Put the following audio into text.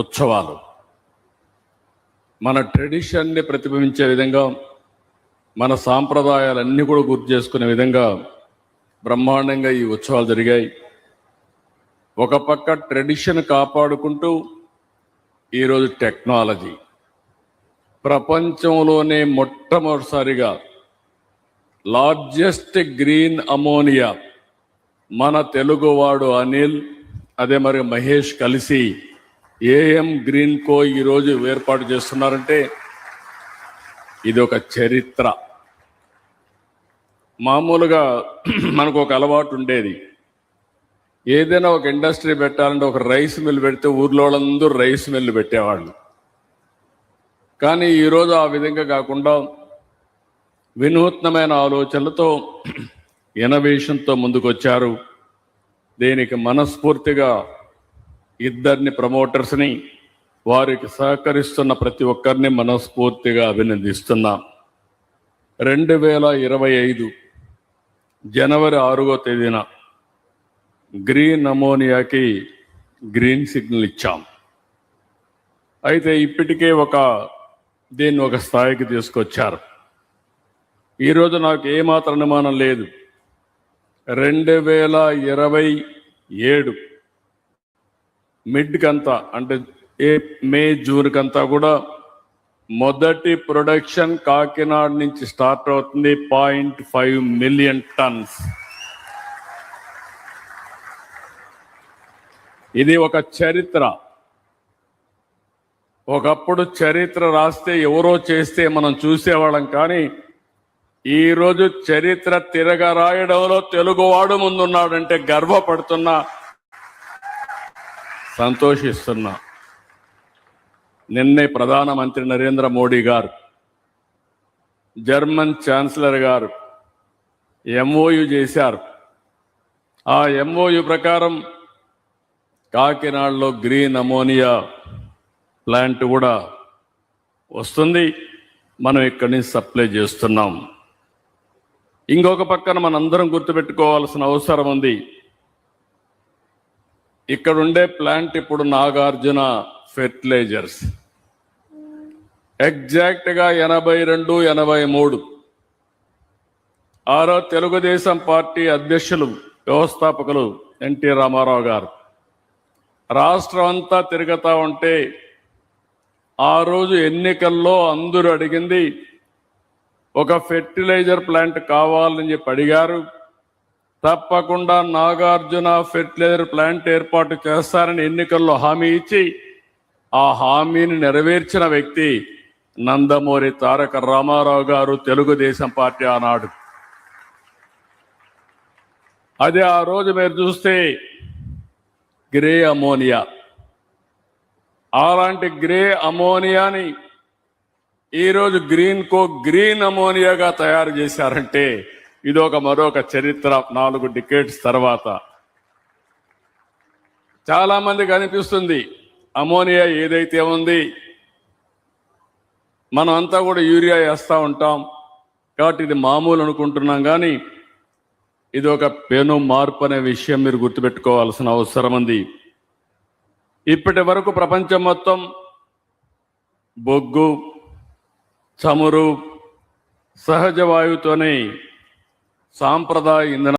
ఉత్సవాలు మన ట్రెడిషన్ని ప్రతిబింబించే విధంగా, మన సాంప్రదాయాలన్నీ కూడా గుర్తు చేసుకునే విధంగా బ్రహ్మాండంగా ఈ ఉత్సవాలు జరిగాయి. ఒక పక్క ట్రెడిషన్ కాపాడుకుంటూ ఈరోజు టెక్నాలజీ ప్రపంచంలోనే మొట్టమొదటిసారిగా లార్జెస్ట్ గ్రీన్ అమోనియా మన తెలుగువాడు అనిల్, అదే మరి మహేష్ కలిసి ఏఎం గ్రీన్ కో ఈరోజు ఏర్పాటు చేస్తున్నారంటే ఇది ఒక చరిత్ర. మామూలుగా మనకు ఒక అలవాటు ఉండేది, ఏదైనా ఒక ఇండస్ట్రీ పెట్టాలంటే ఒక రైస్ మిల్ పెడితే ఊర్లో వాళ్ళందరూ రైస్ మిల్ పెట్టేవాళ్ళు. కానీ ఈరోజు ఆ విధంగా కాకుండా వినూత్నమైన ఆలోచనలతో ఇన్నోవేషన్తో ముందుకు వచ్చారు. దీనికి మనస్ఫూర్తిగా ఇద్దరిని ప్రమోటర్స్ని, వారికి సహకరిస్తున్న ప్రతి ఒక్కరిని మనస్ఫూర్తిగా అభినందిస్తున్నాం. 2025 జనవరి 6వ తేదీన గ్రీన్ అమోనియాకి గ్రీన్ సిగ్నల్ ఇచ్చాం. అయితే ఇప్పటికే దీన్ని ఒక స్థాయికి తీసుకొచ్చారు. ఈరోజు నాకు ఏమాత్రం అనుమానం లేదు, 2027 మిడ్కంతా అంటే మే జూన్ కంతా కూడా మొదటి ప్రొడక్షన్ కాకినాడ నుంచి స్టార్ట్ అవుతుంది. 0.5 మిలియన్ టన్స్. ఇది ఒక చరిత్ర. ఒకప్పుడు చరిత్ర రాస్తే ఎవరో చేస్తే మనం చూసేవాళ్ళం, కానీ ఈరోజు చరిత్ర తిరగ రాయడంలో తెలుగువాడు ముందున్నాడంటే గర్వపడుతున్నా, సంతోషిస్తున్నా. నిన్నే ప్రధానమంత్రి నరేంద్ర మోడీ గారు, జర్మన్ ఛాన్సలర్ గారు ఎంఓయు చేశారు. ఆ ఎంఓయు ప్రకారం కాకినాడలో గ్రీన్ అమోనియా ప్లాంట్ కూడా వస్తుంది. మనం ఇక్కడి నుంచి సప్లై చేస్తున్నాం. ఇంకొక పక్కన మనందరం గుర్తుపెట్టుకోవాల్సిన అవసరం ఉంది. ఇక్కడ ఉండే ప్లాంట్ ఇప్పుడు నాగార్జున ఫెర్టిలైజర్స్ ఎగ్జాక్ట్గా 82, 83 ఆరో తెలుగుదేశం పార్టీ అధ్యక్షులు, వ్యవస్థాపకులు ఎన్టీ రామారావు గారు రాష్ట్రం అంతా తిరుగుతూ ఉంటే ఆ రోజు ఎన్నికల్లో అందరూ అడిగింది ఒక ఫెర్టిలైజర్ ప్లాంట్ కావాలని చెప్పి అడిగారు. తప్పకుండా నాగార్జున ఫెర్టిలైజర్ ప్లాంట్ ఏర్పాటు చేస్తారని ఎన్నికల్లో హామీ ఇచ్చి ఆ హామీని నెరవేర్చిన వ్యక్తి నందమూరి తారక రామారావు గారు, తెలుగుదేశం పార్టీ ఆనాడు. అదే ఆ రోజు మీరు చూస్తే గ్రే అమోనియా, అలాంటి గ్రే అమోనియాని ఈరోజు గ్రీన్ అమోనియాగా తయారు చేశారంటే ఇది మరొక చరిత్ర. 4 డికేడ్స్ తర్వాత చాలా మందికి అనిపిస్తుంది అమోనియా ఏదైతే ఉంది, మనం అంతా కూడా యూరియా వేస్తూ ఉంటాం కాబట్టి ఇది మామూలు అనుకుంటున్నాం, కానీ ఇది ఒక పెను మార్పు అనే విషయం మీరు గుర్తుపెట్టుకోవాల్సిన అవసరం ఉంది. ఇప్పటి వరకు ప్రపంచం మొత్తం బొగ్గు, చమురు, సహజ వాయువుతోనే సాంప్రదాయ ఇంధన